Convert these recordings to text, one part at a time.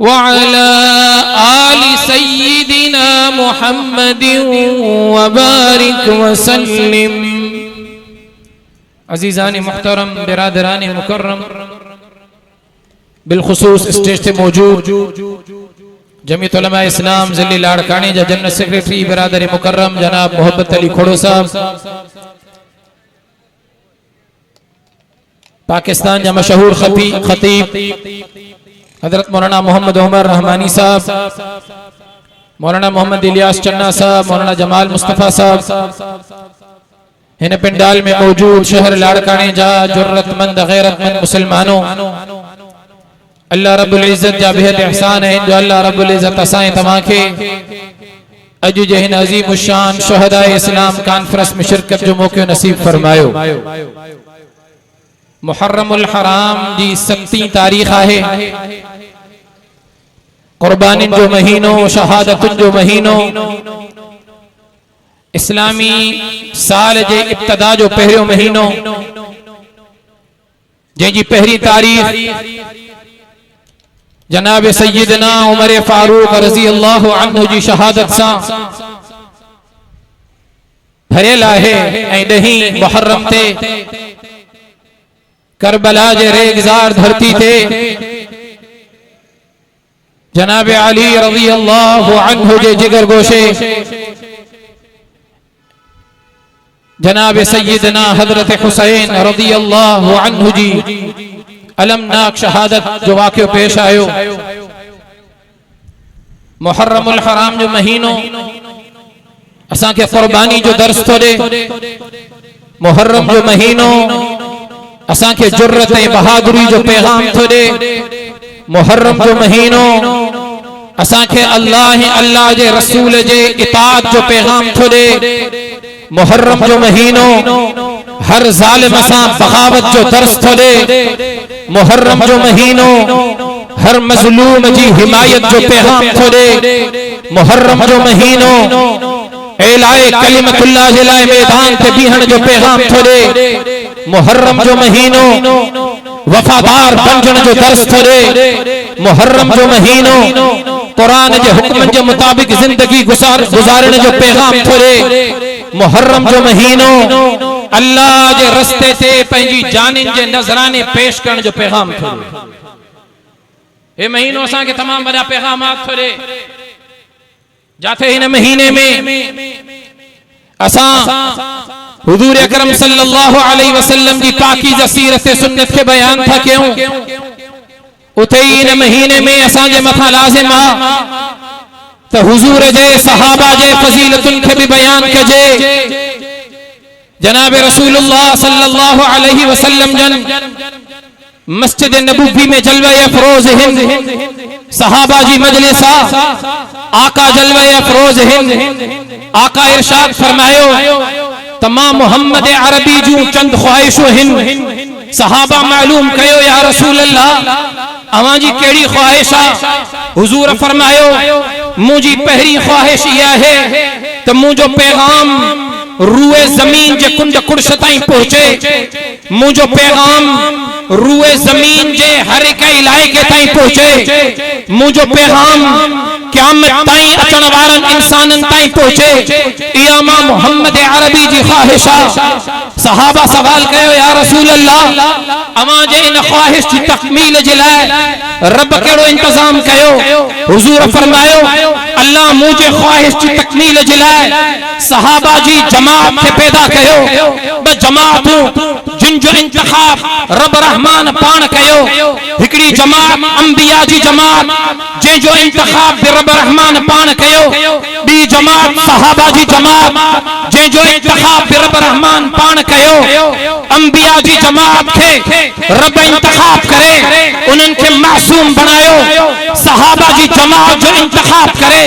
वअला आलि सय्यिदिना मुहम्मदिन व बारिक वसल्लिम। अजीज़ान मुहतरम, बिरादरान मुकर्रम, बिलखुसूस स्टेज से मौजूद जमीयत उलमा इस्लाम ज़िले लाड़कानी जा जनरल सेक्रेटरी बिरादर मुकर्रम जनाब मोहब्बत अली खोड़ो साहब, पाकिस्तान जा मशहूर खतीब हजरत मौलाना मोहम्मद उमर रहमानी साहब, मौलाना मोहम्मद इलियास चन्ना साहब, मौलाना जमाल मुस्तफ़ा साहब, इन पिंडाल में मौजूद शहर लाड़कानी जा जुर्रतमंद गैरतमंद मुसलमानों, अल्लाह रब्बुल इज्जत जा बेहद एहसान है जो अल्लाह रब्बुल इज्जत असाए तमाके अज जहिन अजीम शान शुहदाए इस्लाम कॉन्फ्रेंस में शिरकत जो मौके नसीब फरमायो। मुहर्रमुल हराम जी 7 तारीख है, कुर्बानी जो महीनों, शहादत जो महीनों, इस्लामी साल जे इब्तदा जो पहरियों महीनों, जंहिंजी पहिरीं तारीख जनाब सय्यदना उमर फारूक रज़ी अल्लाह अन्हु जी शहादत सां भरियल आहे। ऐं 10 मुहर्रम ते करबला जे रेगज़ार धरती ते जनाब अली रज़ी अल्लाह अन्हु जे जिगर गोशे जनाब सय्यदना हजरत हुसैन रज़ी अल्लाह अन्हु जी अलमनाक शहादत जो वाक़ियो पेश आयो। मुहर्रमुल हराम जो महीनों असां के कुर्बानी जो दर्स तो दे, मुहर्रम जो महीनों असां के जुर्रत ऐं बहादुरी जो पैगाम तो दे, मुहर्रम जो महीनों असां के अल्लाह जे रसूल जे इताअत जो पैगाम तो दे, मुहर्रम जो महीनों हर जालिम सां बगावत जो दर्स तो दे, मुहर्रम जो महीनों हर मजलूम जी हिमायत जो पैगाम तो दे, मुहर्रम जो महीनों एलाए कलिमतुल्लाह जे लाए मैदान ते बीहण जो पैगाम तो दे, मुहर्रम जो महीनों वफादार बनजण जो दर्स तो दे, मुहर्रम जो महीनों कुरान जे हुक्मन जे मुताबिक जिंदगी गुजारण जो पैगाम तो दे, मुहर्रम जो महीनों अल्लाह जे रस्ते ते पंहिंजी जानिन जे नजराने पेश करण जो पैगाम थो दे। ये महीनो असां के तमाम वॾा पैगामात थो दे, जाते हिन महीने में असां हुजूर अकरम सल्लल्लाहु अलैहि वसल्लम जी पाकीज़ा सीरत सुन्नत के बयान था क्यों, उते ही इन महीने में असां जे मथा लाज़िम आ तो हुजूर जे सहाबा जे फजीलतुन के भी बयान कजे। जनाब रसूलुल्लाह सल्लल्लाहु अलैहि वसल्लम जन मस्जिद नबवी में जलवा अफरोज हिंद सहाबा जी मजलिसा आका जलवा अफरोज हिंद आका इरशाद फरमायो तमाम मोहम्मद अरबी जू चंद ख्वाहिशो हिंद सहाबा मालूम कयो या रसूल अल्लाह अवां जी केड़ी ख्वाहिशा। हुजूर फरमायो मुझी पहली ख्वाहिश यह है तो मुझो पैगाम रूए जमीन जे कुंड कुर्श ताई पहुंचे, मुझो पैगाम रूए जमीन जे हर एक इलाके ताई पहुंचे, मुझो पैगाम क़यामत ताई अचण वारन इंसानन ताई पहुंचे। इया मां मोहम्मद अरबी जी ख्वाहिशा। सहाबा सवाल कयो या रसूल अल्लाह अवां जे इन ख्वाहिश की तकमील जे लाए रब केड़ो इंतजाम कयो। हुजूर फरमायो अल्लाह मुझे ख्वाहिश की तकमील जे लाए सहाबा जी जमात के पैदा कयो। ब जमातूं जिन जो इंतखाब रब रहमान पान कयो। हिकड़ी जमात अंबिया जी जमात जे जो इंतखाब रब रहमान पान कयो। बी जमात सहाबा जी जमात जे जो इंतखाब रब रहमान पान कयो। अंबिया जी जमात के रब इंतखाब करे उनन के मासूम बनायो। सहाबा जी जमात जो इंतखाब करे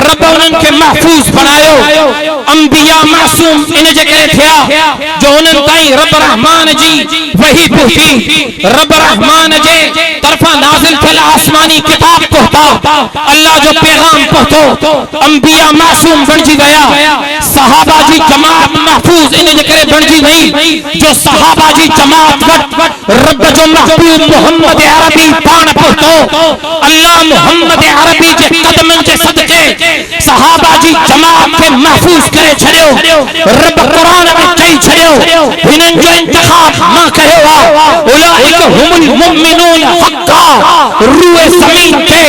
रब उनन के महफूज बनायो। अंबिया मासूम इन जे करे थिया जो उनन ताई रब रहमान जी वही पहुंची। रब रहमान जे तरफा नाज़िल थियल आसमानी किताब पहुंचा। अल्लाह जो पैगाम पहुंचो। अंबिया मासूम बणजी गया। सहाबा जी जमात महफूज इन जे करे बणजी नहीं जो सहाबा जी जमात वट रब जो महबूब मोहम्मद अरबी पाण पहुतो अल्लाह मोहम्मद अरबी जे कदमन जे सदके सहाबा जी जमात के महफूज करे छड़ियो रब कुरान में चई छड़ियो हिनन जो इंतखाब मां कयो उलाइक हुमुल मुमिनून हक्का रूए ज़मीन पे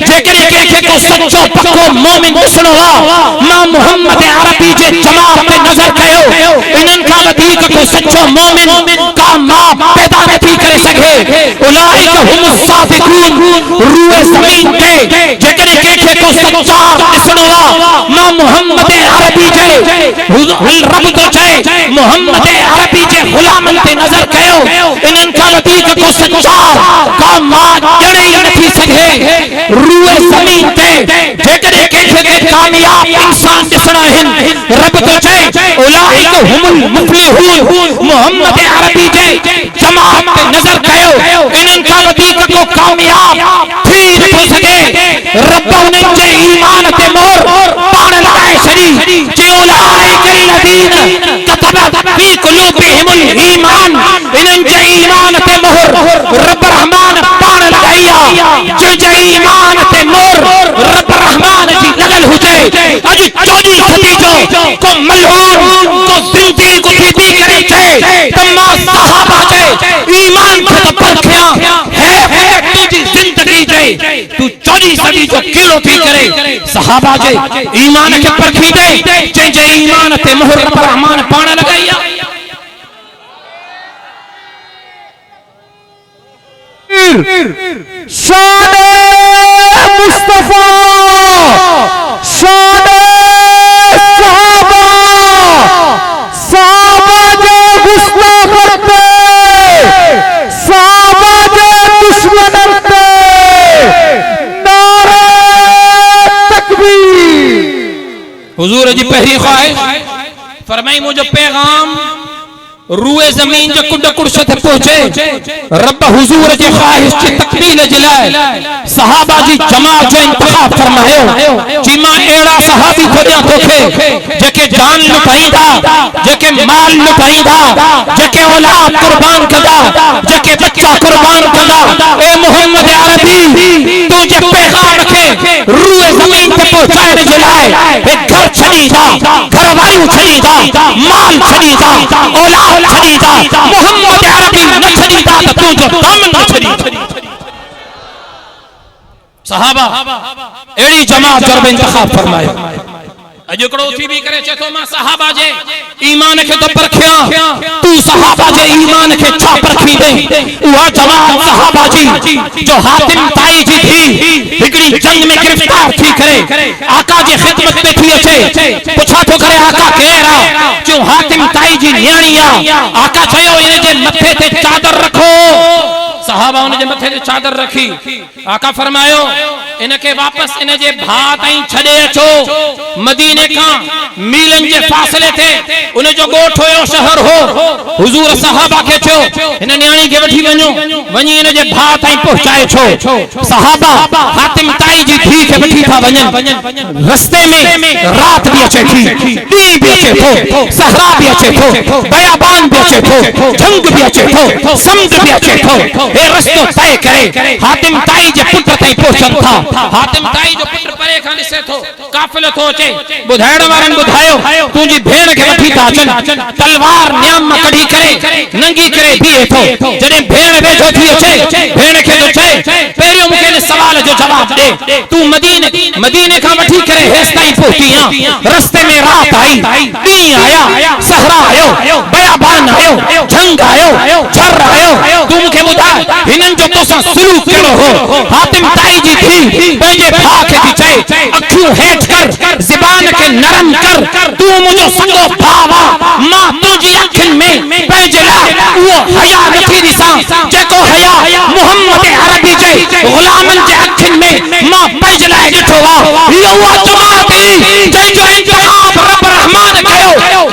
जेकरे के को सच्चो पक्को मोमिन ॾिसणो मां मोहम्मद अरबी जे जमात पे नजर कयो इनन का वधीक को सच्चो मोमिन का मां पैदा नहीं करे सके उलाइक हुमुस सादिकून रूए ज़मीन पे जेकरे के को सच्चा ॾिसणो मां मोहम्मद अरबी जे रब तो चाहे मोहम्मद अरबी जे गुलामन ते नजर कयो इनन का वधीक को सच्चा का मां जड़े नहीं सके रूए ज़मीन पे जेकरे के कामयाब इंसान दिसना है रब तो चाहे उलाइक हुमुल मुफलिहून मोहम्मद अरबी जे जमात पे नजर कयो इनन का वधीक को कामयाब थी हो सके रब उन्हनि जे ईमान ते मोहर पाण लगाए छड़ी जे उलाइक लदीन कतब फी कुलूबिहिमुल ईमान इनन जे ईमान ते मोहर रब रहमान पाण लगाइया जे ईमान ते मोहर रब रहमान जी लगल हुजे अज 24 सदी जो को मलऊन को जिंदगी को थी करे छे तमा सहाबा जे ईमान के तो परखिया है तुझी जिंदगी जे तू 24 सदी जो केड़ो थी करे सहाबा जे ईमान के परखी दे जे ईमान ते मोहर रब रहमान पाण लगाइया शान मुस्तफा शान सहाबा सहाबा जे गुस्सा करते सहाबा जे दुश्मन पे नारे तकबीर हुजूर जी पहली ख्वाहिश फरमाई मुझे पैगाम रूए ज़मीन जो कुंड कुर्श थे पहुंचे रब हुजूर जे ख्वाहिश की तकमील जिलाए सहाबा जी जमात जो इंतखाब फरमायो जी मां एड़ा सहाबी खोजा तोखे जेके जान लुटाईंदा जेके माल लुटाईंदा जेके औलाद कुर्बान कदा जेके बच्चा कुर्बान कदा ए मोहम्मद अरबी तू जे पैगाम रखे रूए ज़मीन पे पहुंचाने जिलाए एक घर छड़ीदा घर वाली छड़ीदा माल छड़ीदा औलाद छड़ीदा मोहम्मद अरबी न छड़ीदा तो तू जो दामन न छड़ी सहाबा एड़ी जमात जो इंतखाब फरमायो अजकड़ो थी भी करे छे तो मां सहाबा जे ईमान के तो परखिया तू सहाबा जे ईमान के छा परखी दे उहा जमात सहाबा जी जो हातिम ताई जी थी हिकड़ी जंग में गिरफ्तार थी करे आका जे खिदमत में थी अचे पुछा तो करे आका केरा जो हातिम ताई जी न्याणिया आका चयो इन जे मथे ते चादर रखो सहाबा उन जे मथे ते चादर रखी आका फरमायो इनके वापस इन जे भात आई छड़े अचो मदीने का मीलन जे फासले थे उन जो गोठ होयो शहर हो हुजूर सहाबा के छो इन न्याणी के वठी वणो वणी इन जे भात आई पहुंचाए छो सहाबा हातिम ताई जी थी के वठी था वणन रास्ते में रात भी अचे थी दी भी अचे थो सहरा भी अचे थो बयाबान भी अचे थो जंग भी अचे थो समुद्र भी अचे थो ए रस्तो तय करे हातिम ताई जे पुत्र तई पहुंचन था हातिम ताई जो पुत्र परे खां दिसे थो काफिलो थो अचे बुधाइण वारन बुधायो तुजी भेण के वठी था अचन तलवार न्याम कढी करे नंगी करे दिए थो जने भेण वेठो थी अचे भेण के तो चए पहिरियो मुके सवाल जो जवाब दे तू मदीने का वठी करे हेस्ताई पहुंचिया रास्ते में रात आई दी आया सहरा आयो बयाबान आयो जंग आयो झर आयो तू मुके बुधा हिनन जो तोसा सुलूक केड़ो हो हातिम ताई जी थी पंहिंजे भाउ खे थी चए अखियूं हेठ कर ज़बान के नरम कर तू मुझो संगो भावा मां तुझी अखियुनि में पंहिंजे लाइ उहो हया नथी ॾिसां जेको हया मोहम्मद अरबी जे गुलामन जे अखियुनि में मां पंहिंजे लाइ ॾिठो आहे इहो उहा जमात जंहिंजो इंतखाब रब रहमान कयो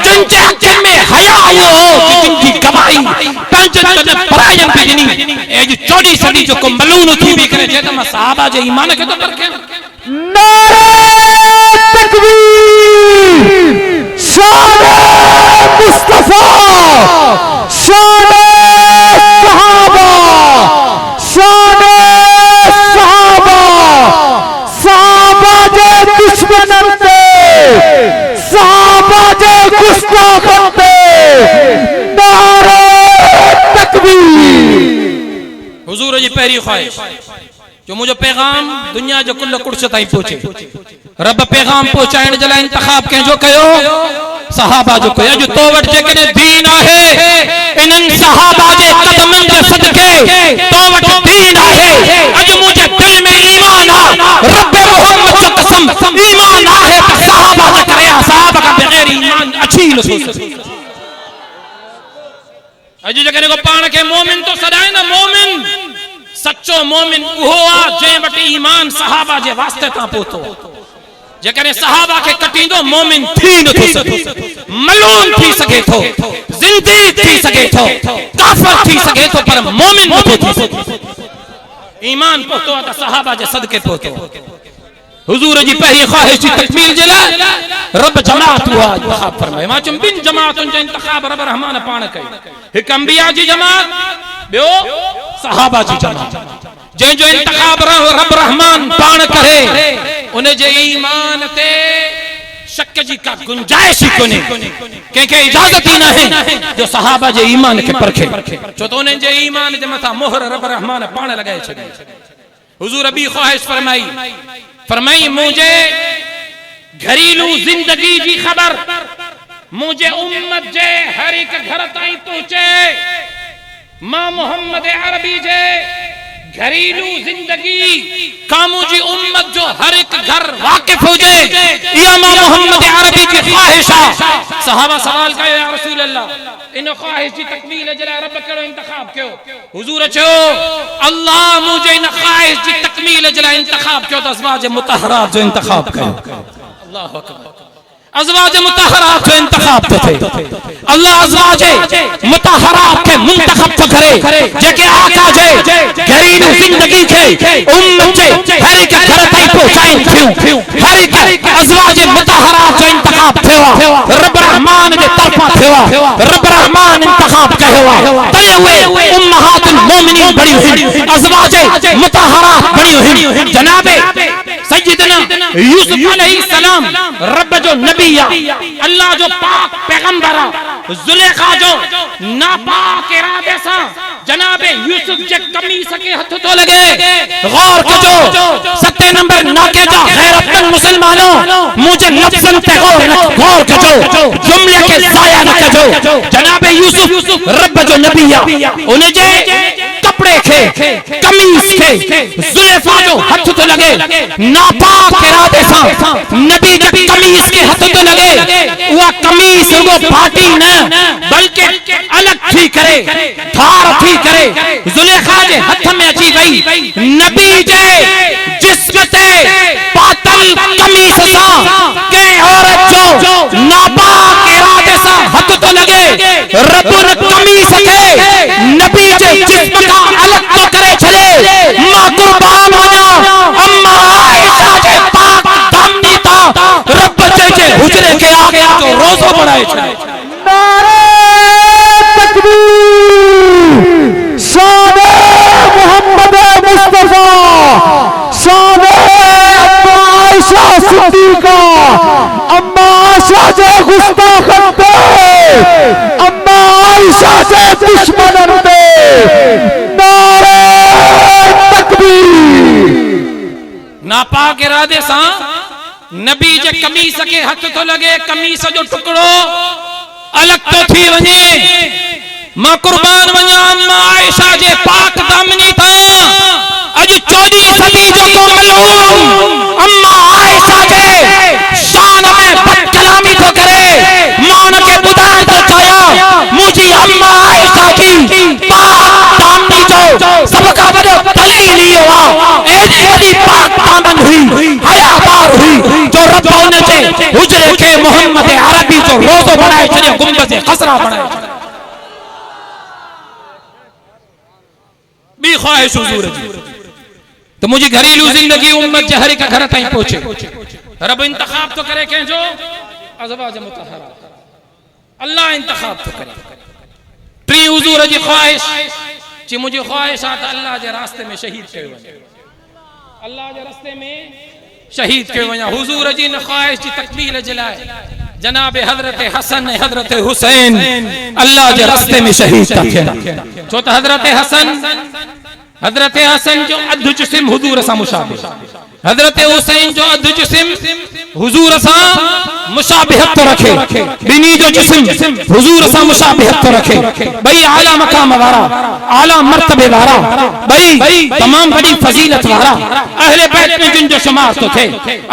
जिन जे अखियुनि में हया आयो हो जिनकी गवाही पंहिंजनि परायनि पे ॾिनी ए 24 सदी जो को मलून थी भी करे जे त मां सहाबा जे ईमान के तो परखे नारे तकबीर दुश्मनन ते सहाबा जे गुस्ताखन ते नारे तकबीर। हुजूर जी पहरी ख्वाहिश जो मुझे पैगाम दुनिया जो कुल कुर्स ताईं पहुंचे, रब पैगाम पहुंचाइण जे लाइ इंतखाब कंहिंजो कयो, सहाबा जो कयो। अॼु तो वटि जेकॾहिं दीन आहे इन्हनि सहाबा जे क़दमनि जे सदके तो वटि दीन आहे। अॼु मुंहिंजे दिल में ईमान आहे, रब मोहम्मद जो कसम ईमान आहे त सहाबा जे करे सहाबा का बगैर ईमान अच्छी नथो सघे। अॼु जेकॾहिं को पाण खे मोमिन तो सॾाए न, मोमिन सच्चो मोमिन उहो आहे जंहिं वटि ईमान सहाबा जे वास्ते तां पहुतो। जेकॾहिं सहाबा खे कटींदो मोमिन थी नथो सघे, मलून थी सघे थो, ज़िंदगी थी सघे थो, काफ़िर थी सघे थो, पर मोमिन नथो थी सघे। ईमान पहुतो आहे त सहाबा जे सदके पहुतो। हुजूर जी पहिरीं ख्वाहिश जी तकमील जे लाइ रब जमात हुआ इंतखाब फरमाए। मां चयुमि ॿिनि जमातुनि जो इंतखाब रब रहमान पाण कई। हिकु अंबिया जी जमात, ॿियो सहाबा जी जमात। जंहिंजो इंतखाब रब रहमान पाण करे, उन जे ईमान ते शक जी का गुंजाइश ही कोन्हे, कंहिंखे इजाज़त ही नाहे जो सहाबा जे ईमान खे परखे। छो त उन्हनि जे ईमान जे मथां मोहर रब रहमान पाण लॻाए छॾी। हुजूर ॿी ख्वाहिश फरमाई मुझे घरेलू जिंदगी जी खबर मुझे उम्मत जे हर एक घर ताईं पहुंचे। मां मोहम्मद अरबी जे घरेलू जिंदगी कामू जी उम्मत जो हर एक घर वाकिफ हो जाए, या मां मोहम्मद अरबी की ख्वाहिश है। सहाबा सवाल कयो या रसूल अल्लाह, इन ख्वाहिश जी तकमील जे लाइ रब कहिड़ो इंतखाब कयो? हुजूर चयो अल्लाह मुझे इन ख्वाहिश जी तकमील जे लाइ इंतखाब कयो त अज़वाज मुतहरात जो इंतखाब कयो। अल्लाहु अकबर। अज़वाज मुतहरात जो इंतखाब तो थे। अल्लाह अज़वाज मुतहरात के मुंतखब तो करे जेके आका जे घरेलू जिंदगी के उम्मत जे हर एक घर ताईं पहुंचाइन थियूं। हर एक अज़वाज मुतहरात जो इंतखाब थियो, रब रहमान जे तरफां थियो, रब रहमान इंतखाब कयो। तय हुए उम्महातुल मोमिनीन बणी हुई, अज़वाज मुतहरात बणी हुई। जनाबे सय्यदना यूसुफ अलैहिस्सलाम रब जो नबी, अल्लाह जो पाक पैगंबर, जुलेखा जो नापाक इरादे से जनाबे यूसुफ जे कमीस के हथ तो लगे। गौर कजो 7 नंबर नाके जा गैरतमंद मुसलमानों, मुझे लफ्ज़न पे गौर कजो, जुमले के जाया न कजो। जनाबे यूसुफ रब जो नबी है, उन्हें जे कपड़े के कमीस के जुलेखा जो हथ तो लगे, नापाक इरादे से नबी जे कमीस के हथ तो लगे। वह कमीस वो फाटी न बल्कि अलग थी करे, धार थी करे, जुलेखा जे हथ में अची गई। नबी जे जिस्म ते पातल कमीस सा के औरत जो नापाक इरादे सा हथ तो लगे, रबुल कमीस के नबी जे जिस्म का अलग तो करे छले। मां कुर्बान वना अम्मा आयशा जे पाक दामनी ता रब जे हुजरे के आगे जो रोजो बनाए छले। नारे तकबीर। शान मोहम्मद मुस्तफा, शान अम्मा आयशा सिद्दीका, अम्मा आयशा जे गुस्ताखन ते, अम्मा आयशा जे दुश्मनन ते। नारे तकबीर। नापाक इरादे सा नबी जे कमीस के हथ तो लगे, कमीस जो टुकड़ो अलग तो थी वने। मां कुर्बान वना अम्मा आयशा जे पाक दामनी था। अज 14 सदी जो को मलूम अम्मा आयशा जे शान में बदकलामी तो करे, मान के बुधाए तो चाया मुझी अम्मा आयशा की पाक दामनी जो सबका बड़ो दलील हुआ। ऐसी पाक दामन हुई, हयादार हुई, जो रब ने हुजरे के मोहम्मद अरबी जो रोजो बनाए छड़े, गुंबद खसरा बनाए छड़े। बी ख्वाहिश हुजूर जी तो मुझे घरेलू जिंदगी उम्मत जे हर एक घर ताईं पहुंचे। रब इंतखाब तो करे कंहिंजो अज़वाज मुतहरा, अल्लाह इंतखाब तो करे। टी हुजूर जी ख्वाहिश जी मुझे ख्वाहिश आ त अल्लाह जे रास्ते में शहीद कयो वञे। अल्लाह जे रास्ते में शहीद के वया हुजूर जी न ख्वाहिश जी तकमील जलाए जनाब हजरत हसन हजरत हुसैन अल्लाह जे रास्ते में शहीद था छो त हजरत हसन जो अध जिस्म हुजूर सा मुशाबिह हजरत हुसैन जो अध जिस्म हुजूर सा मुशाबिहत रखे बिनी जो जिस्म हुजूर सा मुशाबिहत रखे भाई आला मकाम वाला आला मर्तबे वाला भाई तमाम बड़ी फजीलत वाला अहले बैत में जिन जो शुमार तो थे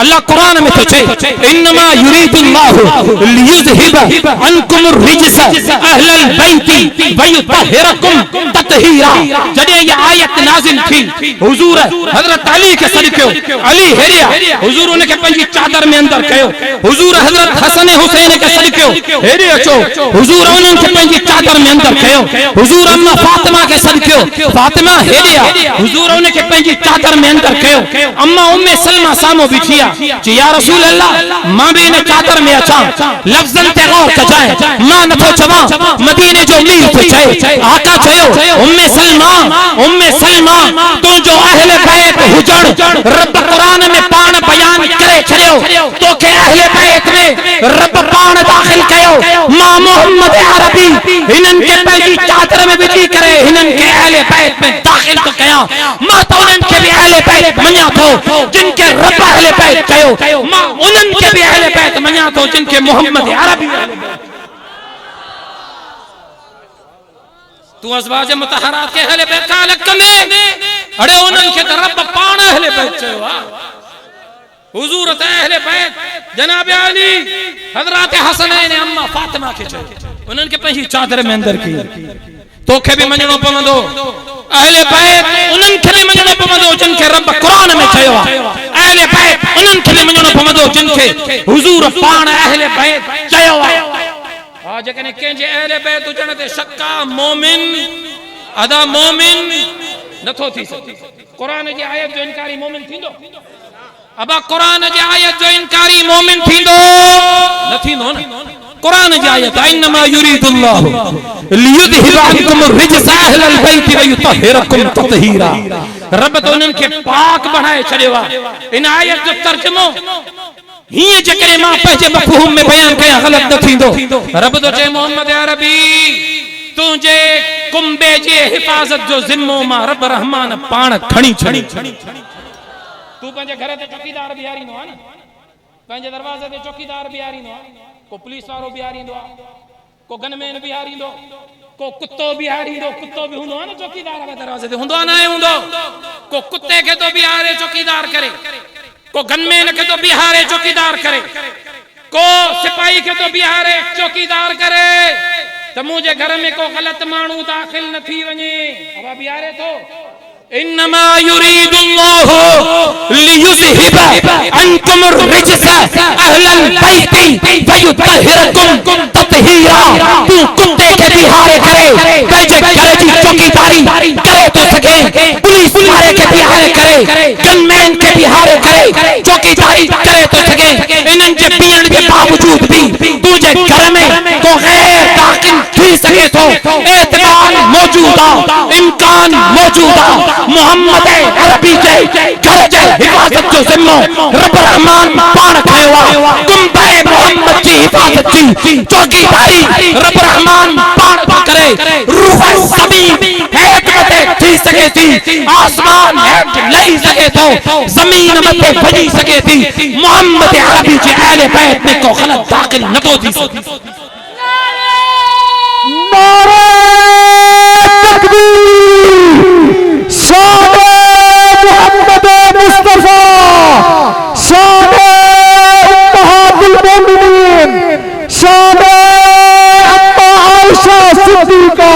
अल्लाह कुरान में तो थे इन्नमा युरीदुल्लाहु लियुज़हिब अन्कुम रिजस अहलल बैति व युतहिरकुम ततहीरा जदे ये आयत नाज़िल थी हुजूर हजरत अली के सदके अली हेरिया हुजूर उनके पंजी चादर में अंदर कयो हुजूर हजरत हसन हुसैन के सदके हेरिया चो हुजूर उनके पंजी चादर में अंदर कयो हुजूर अम्मा फातिमा के सदके फातिमा हेरिया हुजूर उनके पंजी चादर में अंदर कयो अम्मा उम्मे सलमा सामो बिठिया जी या रसूल अल्लाह मां भी ने चादर में अचा लफ्जन ते गौर कजाए मां नथो चवा मदीने जो मीर थे चाहे आका चयो उम्मे सलमा तू जो अहले बैत हुजण रब कुरान में पान बयान करे छड़ियो तो के अहले बैत में रब पान दाखिल कयो मां मोहम्मद अरबी हिनन के पंजी चादर में बिठी करे हिनन के अहले बैत में दाखिल तो कया मां तो उनन के भी अहले बैत मन्या थो जिनके रब अहले बैत कयो मां उनन के भी अहले बैत मन्या थो जिनके मोहम्मद अरबी तू अज़वाज मुतहरात के अहले बैत का अलग कंदे अरे उनन के रब पान अहले बैत चयो हुजूर ते अहले बैत जनाब अली हजरत हसनैन अम्मा फातिमा के चयो उनन के पंजी चादर में अंदर की तोखे भी मञणो पवंदो अहले बैत उनन के भी मञणो पवंदो जिनके रब कुरान में चयो अहले बैत उनन के भी मञणो पवंदो जिनके हुजूर पान अहले बैत चयो आज कने के जे अहले बैत उजण ते शक्का मोमिन अदा मोमिन नथो थी सके कुरान जी आयत जो इनकारी मोमिन थींदो अबा कुरान जी आयत जो इनकारी मोमिन थींदो न थींदो न कुरान जी आयत इन्नमा युरीदुल्लाहु लियुज़हिब अन्कुम रिजस अहलल बैति व युतहिरकुम ततहीरा रब तो उनन के पाक बनाए छड़ेवा इन आयत जो तर्जुमो हिए जकरे मां पंहिंजे मफ़हूम में बयान कया गलत न थींदो रब तो चे मोहम्मद अरबी तुझे कुंबे जे हिफाजत जो जिम्मो मां रब रहमान पान खणी छड़ी तू पंहिंजे घर ते चौकीदार बिहारींदो आहे न पंहिंजे दरवाजे ते चौकीदार बिहारींदो आहे को पुलिस वारो बिहारींदो आहे को गनमैन बिहारींदो को कुत्तो बिहारींदो कुत्तो भी हुंदो आहे न चौकीदार के दरवाजे ते हुंदो न हुंदो को कुत्ते के तो बिहारे चौकीदार करे को गनमैन के तो बिहारे चौकीदार करे को सिपाही के तो बिहारे चौकीदार करे तो मुझे घर में को गलत मानू दाखिल न थी वने अब बिहारे तो इन्नमा युरीदुल्लाहु लियुज़हिब अन्कुम रिजस अहलल बैति व युतहिरकुम ततहीरा तू कुत्ते के बिहारे करे पंहिंजे घर जी चौकीदारी करे तो सके पुलिस वाले के बिहारे करे गनमैन के बिहारे करे चौकीदारी करे तो सके इनन जे पीण के बावजूद भी तुझे घर में को गैर दाखिल थी सके तो एतमान मौजूदा इम्कान मौजूदा मोहम्मद अरबी जे घर जे हिफाजत जो जिम्मो रब रहमान पान खयो कुंबे मोहम्मद जी हिफाजत जी चौकीदारी रब रहमान पान करे रूह ज़मीन हेठ मथे थी सके थी आसमान हेठ लही सके तो जमीन मथे भजी सके थी मोहम्मद अरबी जे अहले बैत में को गलत दाखिल न तो थी नारे तकबीर शान मोहम्मद मुस्तफा शान उम्महातुल मोमिनीन शान अम्मा आयशा सिद्दीका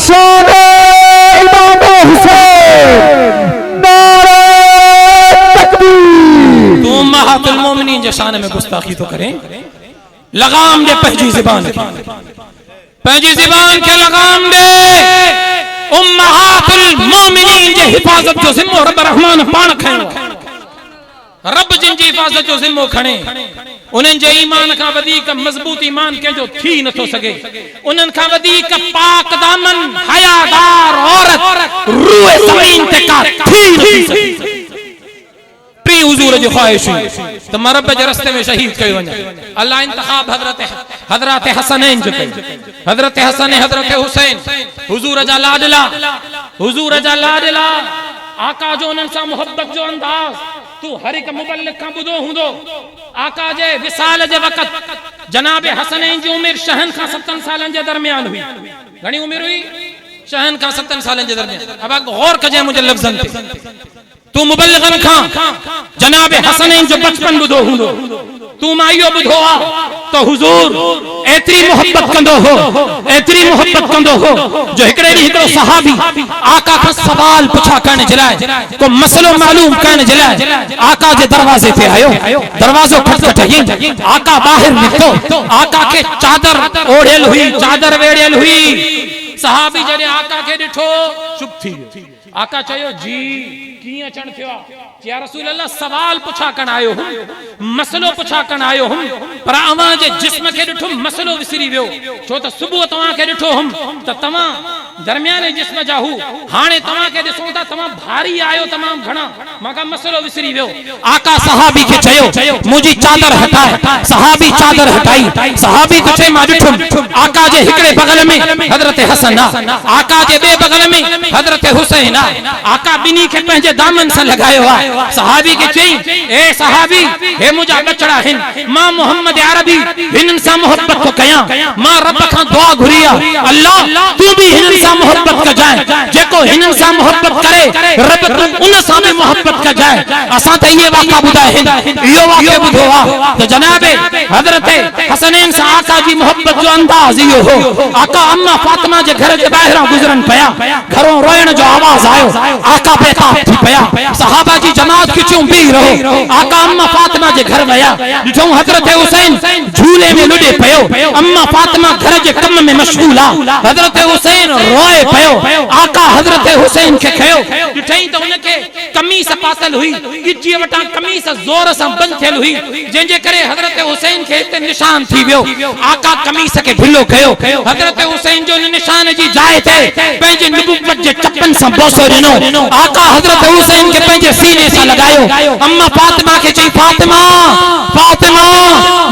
शान इमाम हुसैन नारे तकबीर तो उम्महातुल मोमिनीन जे शान में गुस्ताखी तो करें लगाम दे पंहिंजी ज़बान के लगाम दे उम्महातुल मोमिनीन जे हिफाजत जो जिम्मो रब रहमान पान खयो रब जिन जी हिफाजत जो जिम्मो खणे उनन जे ईमान का वधीक मजबूत ईमान के जो थी न तो सके उनन का वधीक पाक दामन हयादार औरत रूए ज़मीन ते का थी न थी सके टी हुजूर जो ख्वाहिश हुई तो मरब जे रस्ते में शहीद कयो वञे। अल्लाह इंतखाब हजरत हसनैन जो कई, हजरत हसन हजरत हुसैन हुजूर जा लाडला, हुजूर जा लाडला, आका जो उन्हनि सां मोहब्बत जो अंदाज तू हर एक मुबल्लिग का बुधो हुंदो। आका जे विसाल जे वक़्त जनाब हसनैन जी उम्र शहन का 7 सालन जे दरमियान हुई। घणी उम्र हुई? शहन का 7 सालन जे दरमियान। अब गौर कजे मुझे लफ्ज़न ते, तू मुबल्लिगन खां जनाब हसनैन जो बचपन बुधो हुंदो, तू माइयो बुधो आ तो हुजूर एतरी मोहब्बत कंदो हो, एतरी मोहब्बत कंदो हो जो हिकड़े डी हिकड़ो सहाबी आका का सवाल पुछा करने जलाए, को मसलो मालूम करने जलाए आका जे दरवाजे पे आयो। दरवाजो खटखटाई, आका बाहर निकतो, आका के चादर ओढ़ेल हुई, चादर वेड़ेल हुई। सहाबी जने आका के डिठो चुप थी वियो। आका चयो जी कियां अचण थियो? या रसूल अल्लाह सवाल पुछा कन आयो हूं, मसलो पुछा कन आयो हूं, पर अवां जे जिस्म के डिठो मसलो विसरी वियो। छो त सुबह तवां के डिठो हम त तवां दरमियाने जिस्म जा हु, हाने तवां के दिसो ता तवां भारी आयो तमाम घणा, मगा मसलो विसरी वियो। आका सहाबी के चयो मुजी चादर हटाए। सहाबी चादर हटाई। सहाबी तो चे मा डिठो आका जे हिकड़े बगल में हजरत हसन आ, आका जे बे बगल में हजरत हुसैन आ। आका बिनी के पंहिंजे दामन से लगायो आ। सहाबी के चई ए सहाबी हे मुजा बचड़ा हिन, मां मोहम्मद अरबी हिनन सा मोहब्बत को कया, मां रब का दुआ घुरिया अल्लाह तू भी हिनन सा मोहब्बत का जाए, जेको हिनन सा मोहब्बत करे रब तू उन सा में मोहब्बत का जाए। असा त ये वाक़ा बुधाए हिन, यो वाक़ा बुधो आ तो जनाबे हजरत हसनैन सा आका जी मोहब्बत जो अंदाज यो हो। आका अम्मा फातिमा जे घर जे बाहर गुजरन पया, घरों रोयण जो आवाज आयो, आका बेताब थी पया। सहाबा जी जमात की चूं भी रहो। आका अम्मा फातिमा जे घर वया, जो हजरत हुसैन झूले में लुडे पयो। अम्मा फातिमा घर जे कम में मशगूल आ, हजरत हुसैन रोए पयो। आका हजरत हुसैन के खयो दिठई तो उनके कमीज पातल हुई, गिची वटा कमीज जोर से बंद थियल हुई, जेंजे करे हजरत हुसैन के इते निशान थी वियो। आका कमीज के ढिलो कयो। हजरत हुसैन जो निशान जी जाए थे पंहिंजे नबुवत जे चपन से बोसो दिनो। आका हजरत हुसैन के पंहिंजे सीने से लगायो। अम्मा फातिमा के चई फातिमा फातिमा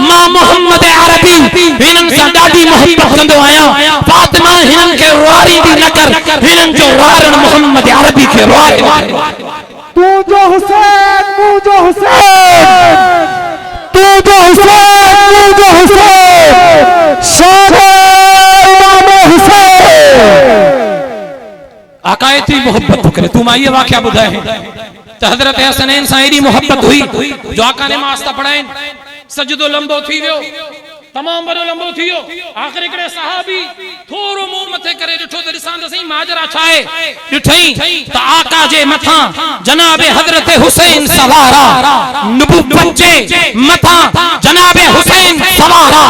मां मोहम्मद अरबी हिनन से ॾाढी मोहब्बत कंदो आया। फातिमा हिनन के रुआरी भी न कर, हिनन जो रुआरण मोहम्मद अरबी के रुआरे। तू जो हुसैन, तू जो हुसैन, तू जो हुसैन, तू जो हुसैन, शान इमाम हुसैन। आका इतनी मोहब्बत करे। तू मां ये वाक़या बुधाए तो हजरत हसनैन सां एडी मोहब्बत हुई जो आका ने मास्ता पढ़ाइन, सजदो लंबो थी वियो, तमाम बड़ो लंबो थी वियो। आखिर हिकड़े सहाबी थोरो मुंह मथे करे डिठो त ॾिसां त सही माजरा छा आहे। ॾिठई त आका जे मथा जनाबे हजरत हुसैन सवारा, नबुवत जे मथा जनाबे हुसैन सवारा।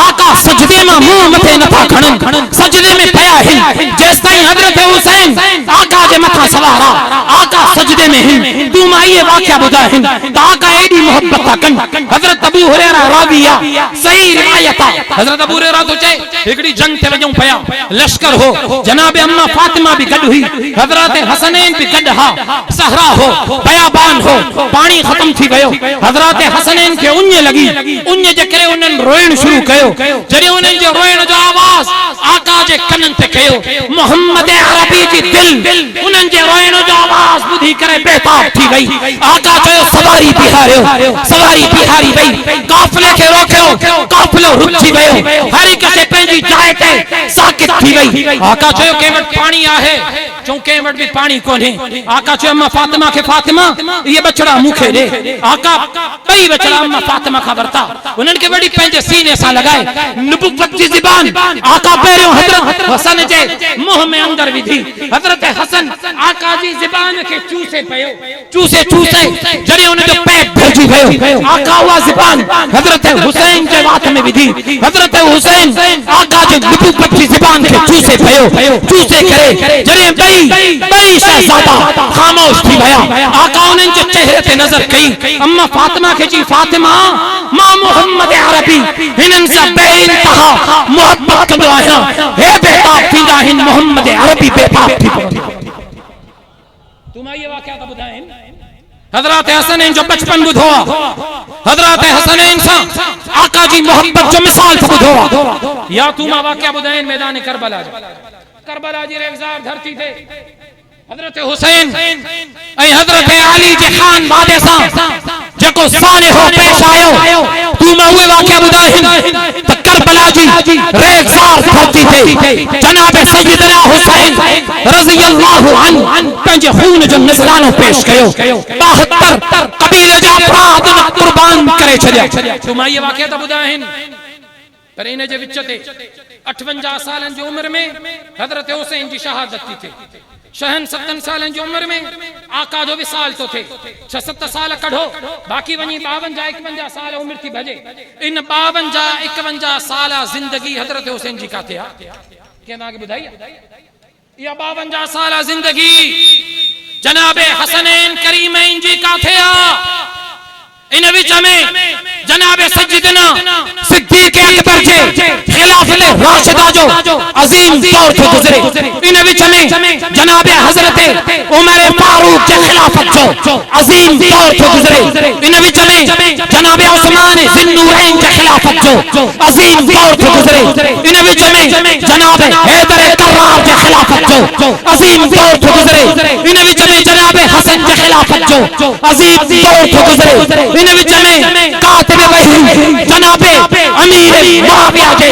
आका सजदे में मुंह मथे नथा खणन, सजदे में पया हिन जेस ताईं हजरत हुसैन आका जे मथा सवारा, आका सजदे में हिन। तू मां ये वाक़या बुधा हिन त आका एडी मोहब्बत था कन। हजरत अबू हुरैरा राविया सही रिवायत है। हजरत अबू हुरैरा तो चे हिकड़ी जंग ते वजूं पया, लश्कर हो, जनाबे अम्मा फातिमा भी गड हुई, हजरत हसनैन भी गड हा, सहरा हो, बयाबान हो, पानी खत्म थी गयो। हजरत हसनैन के उन्य लगी, उन्य जे करे उन्हनि रोइण शुरू कयो। जडे उन्हनि जो रोइण जो आवाज आका जे कनन ते कयो, मोहम्मद अरबी जी दिल उन्हनि जे रोइण जो आवाज बुधी करे बेताब थी गई। आका चयो सवारी बिहारियो, सवारी बिहारी वई, काफिले के रोकियो, काफिलो रुकी वयो, हर एक से पंहिंजी जाइ ते साकित थी वई। आका चयो के वट पानी आहे, चो के वट भी पानी कोने। आका चयो अम्मा फातिमा के फातिमा ये बचड़ा मुखे दे। आका कई बचड़ा अम्मा फातिमा का वरता, उन्हनि के वडी पंहिंजे सीने सां लगाए। नबुवत जी ज़बान आका पहिरियों हजरत हसन जे मुंह में अंदर विधी। हजरत हसन आका जी ज़बान के चूसे पयो, चूसे चूसे जडे उन जो पेट भरजी गयो। आका हुआ ज़बान हजरत हुसैन के वात में विधी। हजरत हुसैन आका जे नबुवत जी ज़बान के चूसे पयो, चूसे करे जडे बई शहजादा खामोश थी गया। आका उन्हनि जे चेहरे ते नजर कई। अम्मा फातिमा के जी फातिमा मां मोहम्मद अरबी हिनन सा बेइंतहा मोहब्बत कंदो आहियां, हे बेताब थींदा हिन मोहम्मद अरबी बेताब थी। तुम ये वाक़या तो बुधाइन हजरत हसनैन जो बचपन बुधो हजरत हसनैन सा आका जी मोहब्बत जो मिसाल से बुधो या तुमा वाक़या बुधाइन मैदान करबला जी रेगज़ार धरती थे हजरत हुसैन ऐं हजरत अली जे खान वादे सा जेको साने हो पेश आयो तुमा उहे वाक़या बुधाइन त करबला जी रेगज़ार धरती थे जनाब सय्यदना हुसैन रज़ी अल्लाहु अन्हु पंहिंजे खून जो नज़रानो पेश कयो 72 कबीले जा अफराद कुर्बान करे छॾिया तुमा इहे वाक़या त बुधाइन पर इन जे विच ते 58 सालन जी उम्र में हजरत हुसैन जी शहादत थी थे 67 सालन जी उम्र में आका जो विसाल तो थे 6-7 साल कढो बाकी वनी 52-51 साल उम्र थी भजे इन 52-51 साल जिंदगी हजरत हुसैन जी का थे के ना के बुधाई या 52 साल जिंदगी जनाब हसनैन करीमैन जी का थे इन विच में जनाब सय्यदना सिद्दीक़ अकबर जे खिलाफत राशिदा जो अजीम दौर थे गुजरे इन विच में जनाब हजरत उमर फारूक जे खिलाफत जो अजीम दौर थे गुजरे इन विच में जनाब उस्मान ज़िन्नूरैन जे खिलाफत जो अजीम दौर थे गुजरे इन विच में जनाब हैदर कर्रार जे खिलाफत जो अजीम दौर थे गुजरे इन विच में जनाब हसन जे खिलाफत जो अजीम दौर थे गुजरे इन विच में कातिब वही जनाब अमीर मुआविया के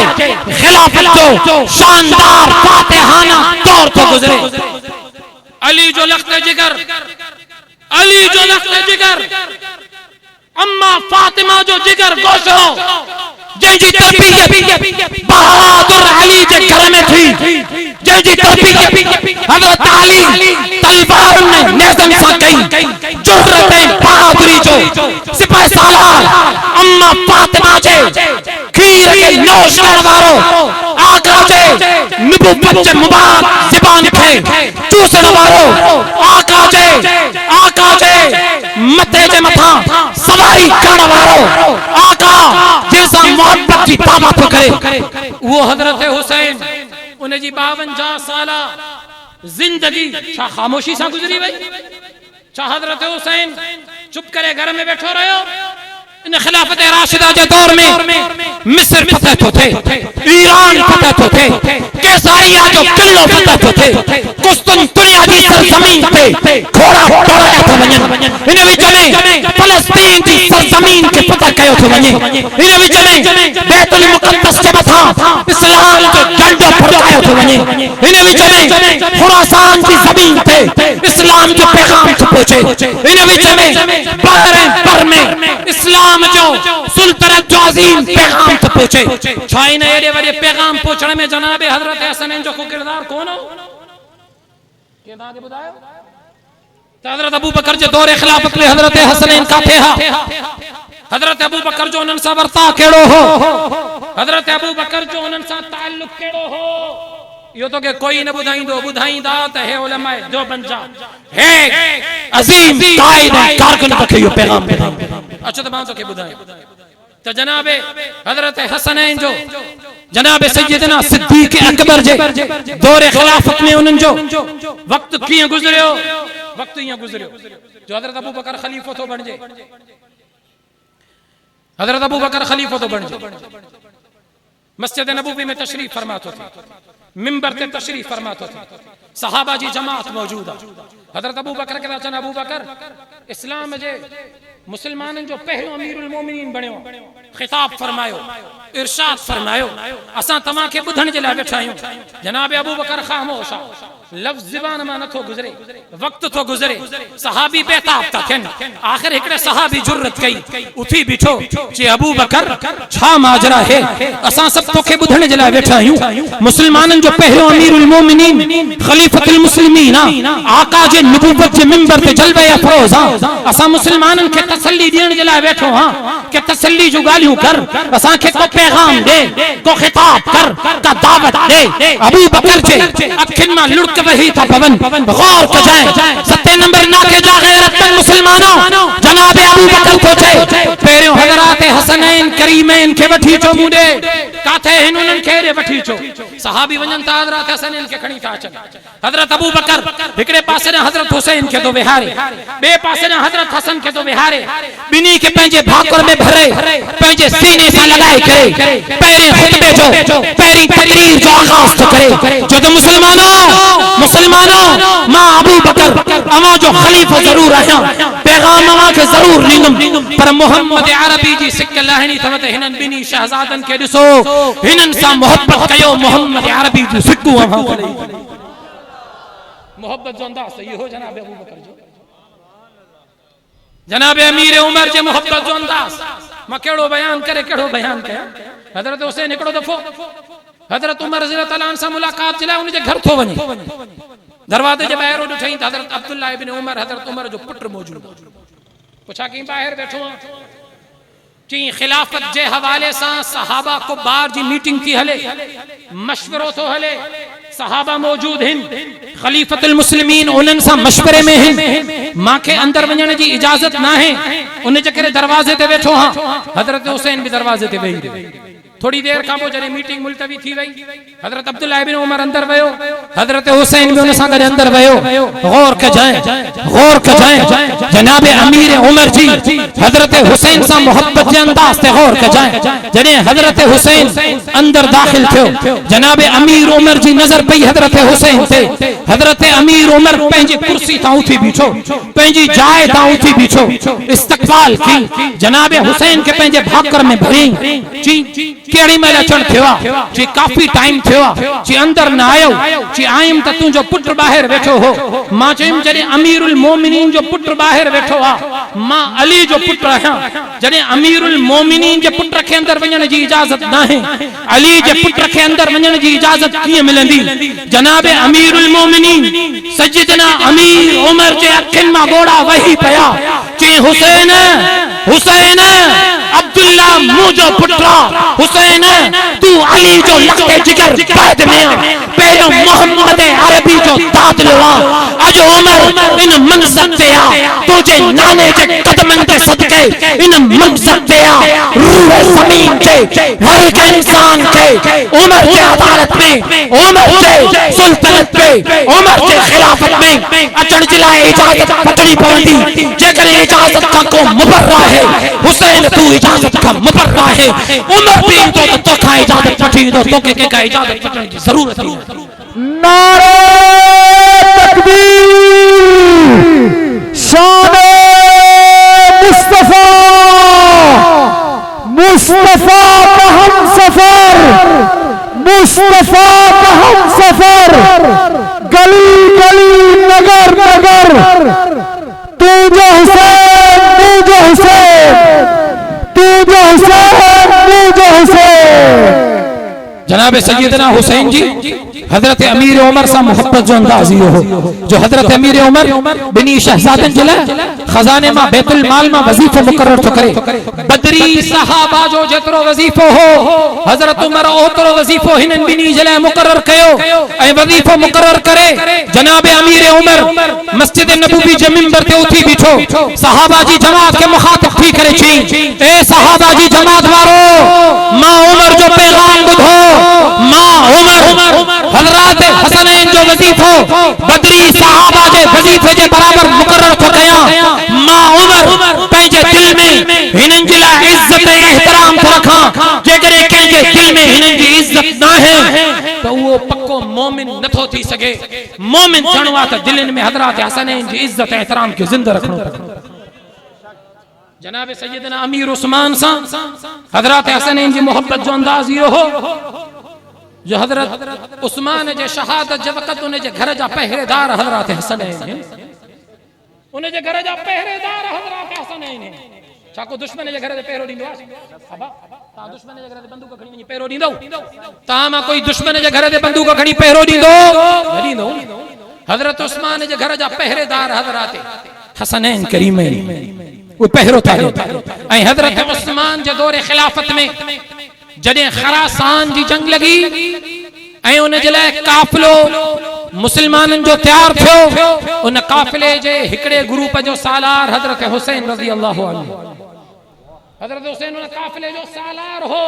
खिलाफत जो शानदार फातिहाना दौर तो गुजरे अली जो लख्त जिगर अम्मा फातिमा जो जिगर गोशो जंहिंजी तरबियत बहादुर अली जे घर में थी जंहिंजी तरबियत हज़रत अली तलवार ने नेज़म सां कई जुर्रत ऐं बहादुरी जो सिपाही सालार अम्मा फातिमा जे खीर के नोश करण वारो आका जे नबूवत जे मुबारक ज़बान खे चूसण वारो आका जे मथे जे मथां सवारी करण वारो आका जैसा मोहब्बत की दावा तो करे वो हजरत हुसैन उन जी 52 साल जिंदगी छा खामोशी सा गुजरी वई छा हजरत हुसैन चुप करे घर में बैठो रहो इन खिलाफत राशिदा के दौर में मिस्र फतह तो थे ईरान फतह तो थे कैसरिया जो किलो फतह तो थे कुस्तुनतुनिया की सरजमीन पे घोड़ा दौड़ाया था वञनि इन विच में फलस्तीन की सरजमीन के फतह कयो थो वञे इन विच में बैतुल मुक़द्दस के मथां इस्लाम जो झंडो फड़कायो थो वञे इन विच में खुरासान की जमीन पे इस्लाम जो पैगाम थो पहुंचे इन विच में बर में इस्लाम जो सुल्तानत जो अजीम पैगाम तो पहुंचे छाई ने एडे वडे पैगाम पहुंचने में जनाब हजरत हसनैन जो को किरदार कौन हो के ना के बुधायो त हजरत अबू बकर जे दौर खिलाफत में हजरत हसनैन का थे हजरत अबू बकर जो उनन सा वर्ता केड़ो हो हजरत अबू बकर जो उनन सा ताल्लुक केड़ो हो यो तो के कोई न बुधाईंदो बुधाईंदा त है उलमाए जो बंजा है अजीम कायद कारकुन रखे यो पैगाम अच्छा तो बात के बुधाए तो जनाब हजरत हसनैन जो जनाब सय्यदना सिद्दीक़ अकबर जे दौर खिलाफत में उनन जो वक्त किए गुजरियो वक्त इया गुजरियो जो हजरत अबू बकर खलीफा तो बन जे हजरत अबू बकर खलीफा तो बन जे मस्जिद नबवी में तशरीफ फरमाते थे मिंबर पे तशरीफ फरमाते थे सहाबा जी जमात मौजूद हजरत अबू बकर के चन अबू बकर इस्लाम जे मुसलमानन जो पहलो अमीरुल मोमिनीन बणियो खिताब फरमायो इरशाद फरमायो असा तमा के बुधन जे ला बैठा आहियूं जनाब अबू बकर खामोश लफ्ज ज़बान में नथो गुजरे वक्त तो गुजरे सहाबी बेताब था थियन आखिर एकड़े सहाबी जुर्रत कई उठी बिठो जे अबू बकर छा माजरा है असा सब तोखे बुधण जे ला बैठा आहियूं मुसलमानन जो पहलो अमीरुल मोमिनीन खलीफतुल मुस्लिमीन आका जे नबूवत जे मिंबर ते जलवे अफरोज असा मुसलमानन के तसल्ली ॾियण जे लाइ वेठो हां कि तसल्ली जो ॻाल्हियूं कर, असांखे को पैगाम दे, को खिताब कर, का दावत दे। अबू बकर जे अखियुनि मां लुढ़क वही था पवन, गौर कजाएं। 7 नंबर नाके जा गैरतमंद मुसलमानों, जनाब अबू बकर को चए पहिरियों हज़रात हसनैन करीमैन खे वठी अचो मूं ॾे। काथे हिन उन्हनि खे ॾे वठी अचो। सहाबी वञनि था हज़रत हसनैन खे खणी था अचनि। हज़रत अबू बकर हिकिड़े पासे ने हज़रत हुसैन खे थो विहारे, ॿिए पासे ने हज़रत हसन खे थो विहारे। ॿिन्ही खे पंहिंजे भाकुर में भरे पंहिंजे सीने सां लॻाए करे पहिरें खुतबे जो पहिरीं तकरीर जो आगाज़ थो करे। जो त मुसलमानों मां अबू बकर अवां जो खलीफ़ो ज़रूर आहियां, पैगाम अवां खे ज़रूर ॾींदुमि, पर मोहम्मद अरबी जी सिक लाहिणी अथव त हिननि ॿिन्ही शहज़ादनि खे ॾिसो, हिननि सां मोहब्बत कयो। मोहम्मद अरबी जो सिकूं अवां खे मोहब्बत जो अंदाज़ इहो जनाब अबू बकर जो, जनाब अमीर उमर जे मोहब्बत जो अंदाज़ मां कहिड़ो बयान करे कहिड़ो बयान कयां। हज़रत हुसैन हिकिड़ो दफ़ो हज़रत उमर रज़ियल्लाहु ताला अन्हु सां मुलाक़ात जे लाइ उन जे घर थो वञे। दरवाज़े जे ॿाहिरि ॾिठईं त हज़रत अब्दुल्लाह इब्न उमर हज़रत उमर जो पुटु मौजूद। पुछा कई ॿाहिरि वेठो आहे? चई खिलाफत जे हवाले सां सहाबा को बार जी मीटिंग थी हले, मशवरो थो हले, सहाबा मौजूद हिन, खलीफतुल मुस्लिमीन उन्हनि सां मशवरे में हिन, मांखे अंदर वञण जी इजाज़त न आहे। उन जे करे दरवाज़े ते वेठो हां। हज़रत हुसैन भी दरवाज़े ते वेही। थोड़ी देर खां पोइ जॾहिं मीटिंग मुलतवी थी वई, हज़रत अब्दुल्लाह इब्न उमर अंदर वियो, हज़रत हुसैन भी उन सां गॾु अंदर वियो। गौर कजाएं जनाब अमीर उमर जी हज़रत हुसैन सां मोहब्बत जे अंदाज़ ते गौर कजाएं। जॾहिं हज़रत हुसैन अंदर दाखिल थियो, जनाब अमीर उमर जी नज़र पई हज़रत हुसैन ते। हज़रत अमीर उमर पंहिंजी कुर्सी तां उथी बीठो, पंहिंजी जाइ तां उथी बीठो, इस्तक़बाल की जनाब हुसैन के पंहिंजे भाकर में भरियईं। केड़ी महिल अचण थियो आहे? जी काफ़ी टाइम थियो आहे। जी अंदर न आयो? जी आयम त तुंहिंजो पुटु ॿाहिरि वेठो हो। मां चयुमि जॾहिं अमीरुल मोमिनीन जो पुटु ॿाहिरि वेठो आहे, मां अली जो पुटु आहियां। जॾहिं अमीरुल मोमिनीन जे पुट खे अंदर वञण जी इजाज़त न आहे, अली जे पुट खे अंदर वञण जी इजाज़त कीअं मिलंदी? जनाब अमीरुल मोमिनीन सैयदना अमीर उमर जे अखियुनि मां ॻोढ़ा वही पिया। चई हुसैन हुसैन अब्दुल्ला मुझो पुत्रा, हुसैन तू अली जो लखते जिगर बैद में पहिरियों मोहम्मद अरबी जो दादलो आ। अज उमर इन मनसब ते आ, तुझे नाने जे कदमन ते सदके इन मनसब ते आ। रूह ज़मीन के हर एक इंसान के उमर के अदालत में, उमर के सुल्तानत पे, उमर के खिलाफत में अचण जे लाइ इजाजत वठणी पवंदी। जेकर इजाजत का को मुबर्रा है, हुसैन तू इजाजत का मुबर्रा है। उमर भी तो तोखा इजाजत वठी दो, तोखे के का इजाजत वठण जी ज़रूरत है। नारे तकबीर, शान मुस्तफा, मुस्तफा का हम सफर, मुस्तफा का हम सफर, गली गली नगर नगर, तू जो हुसैन तू जो हुसैन, तू जो हुसैन तू जो हुसैन। जनाब सैयदना हुसैन जी हजरत अमीर उमर से मोहब्बत जो अंदाज यो हो, जो हजरत अमीर उमर बिनी शहजादन जिला खजाने में बैतुल माल में वजीफो मुकर्रर तो करे। बदरी सहाबा जो जेतरो वजीफो हो, हजरत उमर ओतरो वजीफो हिनन बिनी जिला मुकर्रर कयो ए वजीफो मुकर्रर करे। जनाब अमीर उमर मस्जिद नबवी जे मिंबर ते उठी बीठो, सहाबा जी जमात के मुखातिब थी करे छी, ए सहाबा जी जमात वारो, मां उमर जो पैगाम बुधो, मां उमर हजरत हसनैन जो वजीफो बदरी सहाबा जे वजीफे जे बराबर मुकर्रर तो कया। मां उमर पंहिंजे दिल में हिनन जी लाइ इज्जत ऐं एहतराम तो रखा। जेकर कंहिंजे दिल में हिनन जी इज्जत न है तो वो पक्को मोमिन नथो थी सके। मोमिन थियणो आहे त दिलनि में हजरत हसनैन जी इज्जत ऐं एहतराम खे जिंदा रखणो पवंदो। जनाब सैयदना अमीर उस्मान सा हजरत हसनैन जी मोहब्बत जो अंदाज यो हो, जो हजरत उस्मान जे शहादत जे वक़्त उन जे घर जा पहरेदार हजरत हसनैन, उन जे घर जा पहरेदार हजरत हसनैन। छाको दुश्मन जे घर ते पहिरो ॾींदो आहे? अबा ता दुश्मन जे घर ते बंदूक खणी वञी पहिरो ॾींदो? ता मां कोई दुश्मन जे घर ते बंदूक खणी पहिरो ॾींदो? न ॾींदो। हजरत उस्मान जे घर जा पहरेदार हजरत हसनैन करीमैन, वो पहिरो था ऐं हज़रत उस्मान जे दौरे खिलाफत में जॾहिं खरासान जी जंग लगी ऐं उन जे लाइ काफ़िलो मुसलमाननि जो तैयार थियो उन काफ़िले जे हिकिड़े ग्रुप जो सालार हज़रत हुसैन रज़ी अल्लाह अन्हु हज़रत हुसैन उन काफ़िले जो सालार हो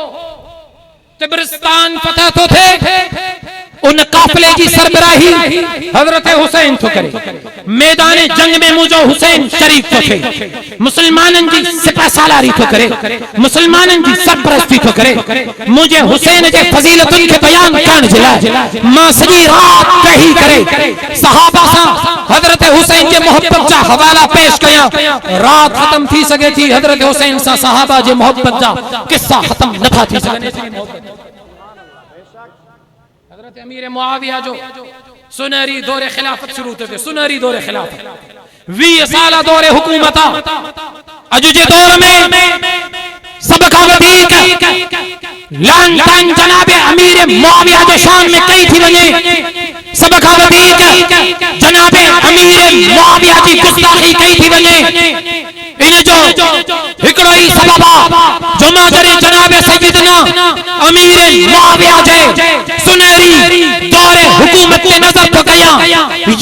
तिब्रिस्तान फतह तो थे उन काफ़िले की सरबराही हज़रत हुसैन तो करे मैदान जंग में मुझो हुसैन शरीक तो थे मुसलमानन जी सिपह सालारी तो करे मुसलमानन जी सरपरस्ती तो करे मुझे हुसैन के फजीलतुन के बयान करण जिला मां सजी रात कही करे सहाबा सा हज़रत हुसैन के मोहब्बत जा हवाला पेश कया रात खत्म थी सके थी हज़रत हुसैन सा सहाबा जे मोहब्बत जा किस्सा खत्म न था थी सके अमीर मुआविया जो सुनहरी दौरे खिलाफत शुरू थे सुनहरी दौरे खिलाफत 20 साल दौरे हुकूमत अजु जे दौर में सब का वधीक लान तान जनाब अमीर मुआविया जो शान में कई थी वने सब का वधीक जनाब अमीर मुआविया की गुस्ताखी कई थी वने इन जो हिकड़ो ही सबबा जो माजरे जनाब सैयदना अमीर मुआविया जे सुनहरी दौरे हुकूमत के नजर तो गया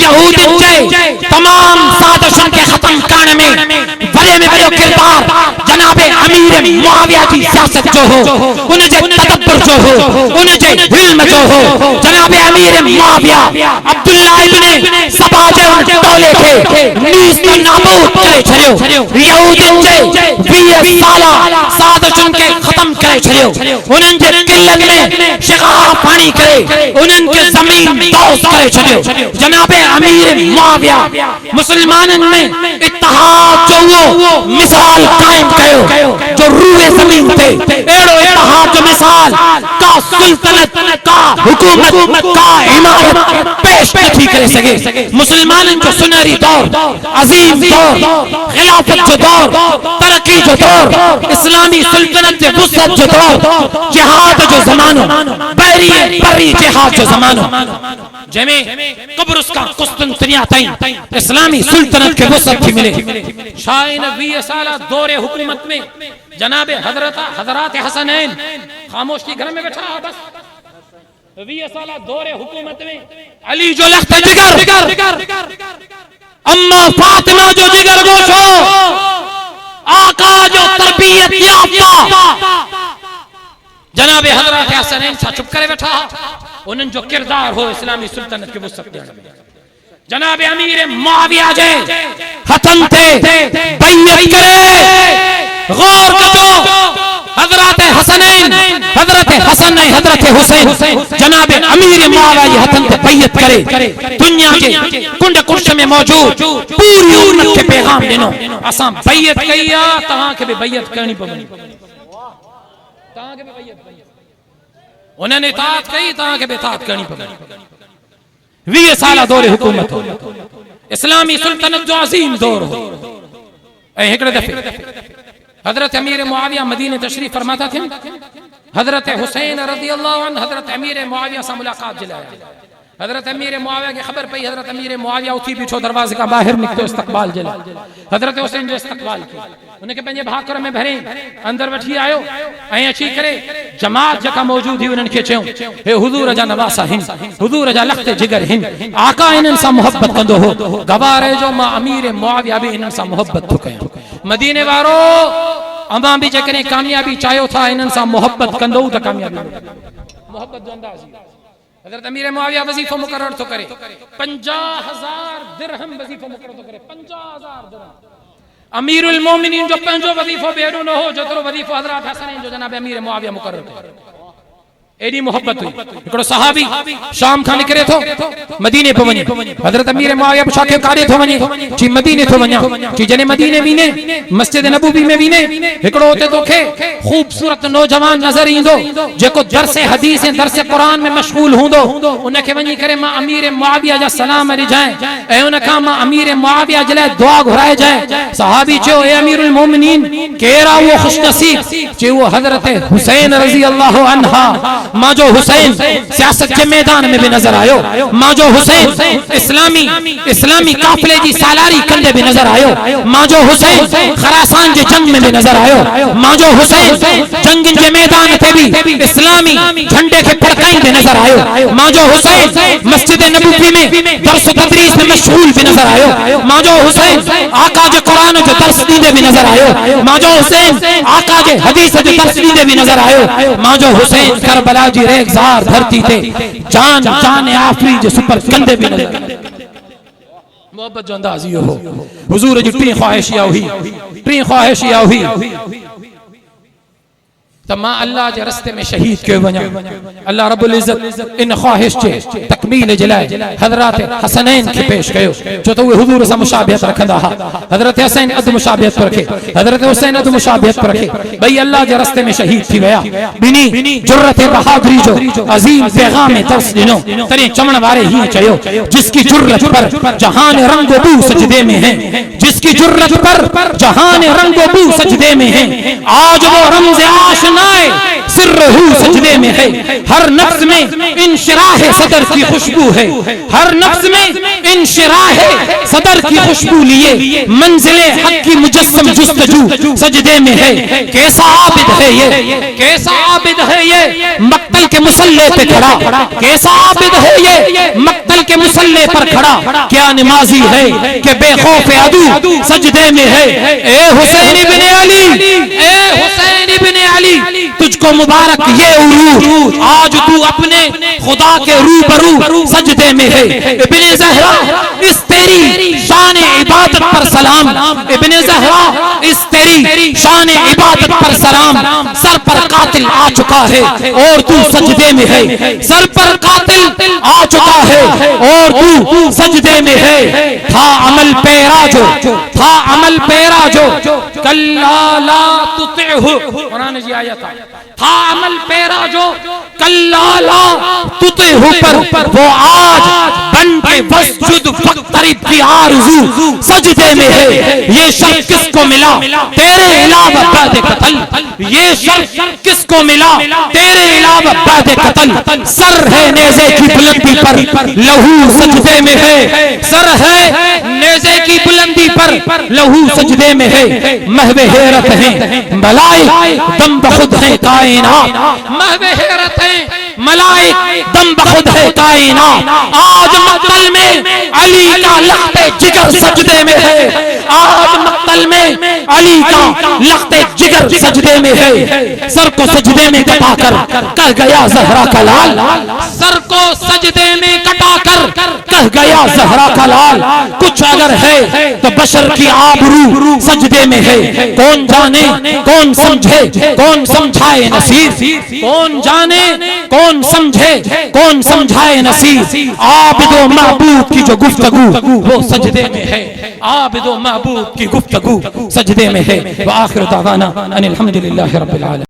यहूदी जे तमाम साजिशों के खत्म करने में बड़े में बड़ो किरदार जनाब अमीर मुआविया की सियासत जो हो उन जे तदब्बर जो हो उन जे इल्म जो हो जनाब अमीर मुआविया अब्दुल्ला इब्ने सबा जे टोले के नीस तो नाबूद करे छरियो यहूदी जे 20 साला साजिशों के खत्म करे छरियो उनन जे किलन में शिकार पानी करे उनन के जमीन दोस्त करे छरियो जनाब अमीर मुआविया मुसलमानन में इत्तेहाद जो वो मिसाल कायम कयो जो रूए जमीन पे एड़ो इत्तेहाद जो मिसाल का सुल्तनत का हुकूमत का इमारत पेश नहीं करे सके मुसलमानन जो सुनहरी दौर अजीम दौर खिलाफत जो दौर तरक्की जो दौर इस्लामी सुल्तनत के वुसअत जो दौर जिहाद जो जमानो बहरी बरी जिहाद जो जमानो जेमे कब्रुस का कुस्तुनतनिया ताई इस्लामी सुल्तनत के वुसअत थी मिले शाइन 20 साल दौरे हुकूमत में जनाब हजरत हसनैन खामोश की घर में बैठा बस 20 साल दौरे हुकूमत में अली जो लख्त जिगर अम्मा फातिमा जो जिगर गोशो आका जो तरबियत याफ्ता जनाब हजरत हसनैन सा चुप करे बैठा उनन जो किरदार हो इस्लामी सुल्तनत के वुसअत देने जनाब अमीर मुआविया जे हतन थे बैयत करे गौर करो हजरत हसनैन हजरत हसन नहीं हजरत हुसैन जनाब अमीर मुआविया हतन थे बैयत करे दुनिया के कुंड कुर्श में मौजूद पूरी उम्मत के पैगाम देनो असा बैयत कइया तहां के भी बैयत करनी पवनी तहां के भी बैयत उन्होंने इताअत कई तहां के भी इताअत करनी पवनी 20 साल दौरे हुकूमत हो इस्लामी सुल्तनत जो अजीम दौर हो हिकड़े दफे हजरत अमीर मुआविया मदीने तशरीफ फरमाता थे हजरत हुसैन रज़ी अल्लाह अन्हु हजरत अमीर मुआविया से मुलाकात जिलाया हजरत अमीर मुआविया की खबर पई हजरत अमीर मुआविया उठी बीठो दरवाजे का बाहर निकतो इस्तकबाल जिला हजरत हुसैन जो इस्तकबाल की उनके पंजे भाकर में भरे अंदर वठी आयो ऐं अची करे जमात जका मौजूद ही उनन के चयो हे हुजूर जा नवासा हिन हुजूर जा लख्त जिगर हिन आका इनन सा मोहब्बत कंदो हो गवाह रहे जो मां अमीर मुआविया भी इनन सा मोहब्बत तो कयो मदीने वारो अमा भी जकने कामयाबी चायो था इनन सा मोहब्बत कंदो त कामयाबी मोहब्बत जो अंदाज हजरत अमीर मुआविया वजीफो मुकर्रर तो करे 50,000 दिरहम वजीफो मुकर्रर तो करे 50,000 दिरहम अमीरुल मोमिनीन जो पंजो वजीफो बेडो न हो जतरो वजीफो हजरत हसनैन जो जनाब अमीर मुआविया मुकर्रर करे एडी मोहब्बत हुई एकड़ो सहाबी शाम खां निकरे थो मदीने पे वने हजरत अमीर मुआविया पुछा के कारे थो वने जी मदीने थो वने जी जने मदीने वीने मस्जिद नबवी में वीने एकड़ो होते तोखे खूबसूरत नौजवान नजर इंदो जेको दरस हदीस दरस कुरान में मशगूल हुंदो उनके वनी करे मां अमीर मुआविया जा सलाम अली जाए ए उनका मां अमीर मुआविया जले दुआ घुराए जाए सहाबी चो ए अमीरुल मोमिनीन केरा वो खुशनसीब जे वो हजरत हुसैन रजी अल्लाह अन्हा माजो हुसैन सियासत के मैदान में भी नजर आयो, माजो हुसैन इस्लामी काफिले जी सालारी कंधे भी नजर आयो, माजो हुसैन खरासान जे जंग में भी नजर आयो, माजो हुसैन जंग के मैदान थे भी इस्लामी झंडे के फड़काई भी नजर आयो, माजो हुसैन मस्जिद नबवी में दर्स तदरीस में मशगूल भी नजर आयो, माजो हुसैन आका जे कुरान जो दर्स दीदे भी नजर आयो, माजो हुसैन आका जे हदीस जो दर्स दीदे भी नजर आयो, माजो हुसैन करबला जी रेगजार धरती थे जान आफरी जो सुपर कंधे भी नजर मोहब्बत जो अंदाज यो हो हुजूर जी टी ख्वाहिश या हुई तमा अल्लाह जे रस्ते में शहीद के वञा अल्लाह रब्बुल इज्जत इन ख्वाहिश जे तकमील जलाए हजरत हसनैन के पेश कयो जो तो हुजूर से मुशाबिहत रखंदा हा, हजरत हसैन अद मुशाबिहत रखे, हजरत हुसैन अद मुशाबिहत रखे, भाई अल्लाह जे रस्ते में शहीद थी वया बिनी जुर्रत बहादुरी जो अजीम पैगाम दर्स दिनो तने चमण वारे ही चयो जिसकी जुर्रत पर जहान रंगो बू सजदे में है, जिसकी जुर्रत पर जहान रंगो बू सजदे में है, आज वो रमज़ आशना सिर्रहू सजदे में है, हर नफ्स में इंशिराह सदर की खुशबू है, हर नफ्स में इंशिराह सदर की खुशबू लिए मंजिले हक की मुजस्सम जुस्तजू सजदे में है, कैसा आबिद है ये, कैसा आबिद है ये मक्तल के मुसल्ले पे खड़ा, कैसा आबिद है ये मक्तल के मुसल्ले पर खड़ा, क्या नमाजी है कि बेखौफ अदू सजदे में है, ए हुसैन इब्ने अली, ए हुसैन इब्ने अली तुझको मुबारक ये उरूज आज तू अपने खुदा के रूबरू सजदे में है, इब्ने ज़हरा इस तेरी शान इबादत पर सलाम, इब्ने ज़हरा इस तेरी शान इबादत पर सलाम, सर पर कातिल आ चुका है और तू सजदे में है, सर पर कातिल आ चुका है और तू सजदे में है, था अमल पेरा जो कल्ला ला तुतिहु कुरान जी आयत था अमल पेरा जो कल्ला ला तुतिहु पर वो आज बन के वस्जुद फक्तरिब की आरज़ू सजदे में है, ये शर्फ किसको मिला तेरे अलावा बाद कत्ल, ये शर्फ किसको मिला तेरे अलावा बाद कत्ल, सर है नेज़े की बुलंदी पर लहू सजदे में है, सर है नेज़े की बुलंदी पर लहू सजदे में है, महवे हैरत है मलाइक दम बखुद है कायनात, महवे हैरत है मलाइक दम बखुद है कायनात, आज मक्तल में अली का लख्ते जिगर सजदे में है, आज मक्तल में अली का लख्ते जिगर सजदे में है, सर को सजदे में कटाकर कह गया ज़हरा का लाल, सर को सजदे में कटाकर कह गया ज़हरा का लाल, कुछ अगर है तो बशर की आबरू सजदे में है, कौन जाने कौन समझे कौन समझाए नसीर, कौन जाने कौन समझे कौन समझाए नसीर, आबिदो महबूब की जो गुफ्तगू वो सजदे में है, आबिदो महबूब की गुफ्तगू सजदे में है, व आखिर दावाना अनिल हम्दुलिल्लाहि रब्बिल आलमीन।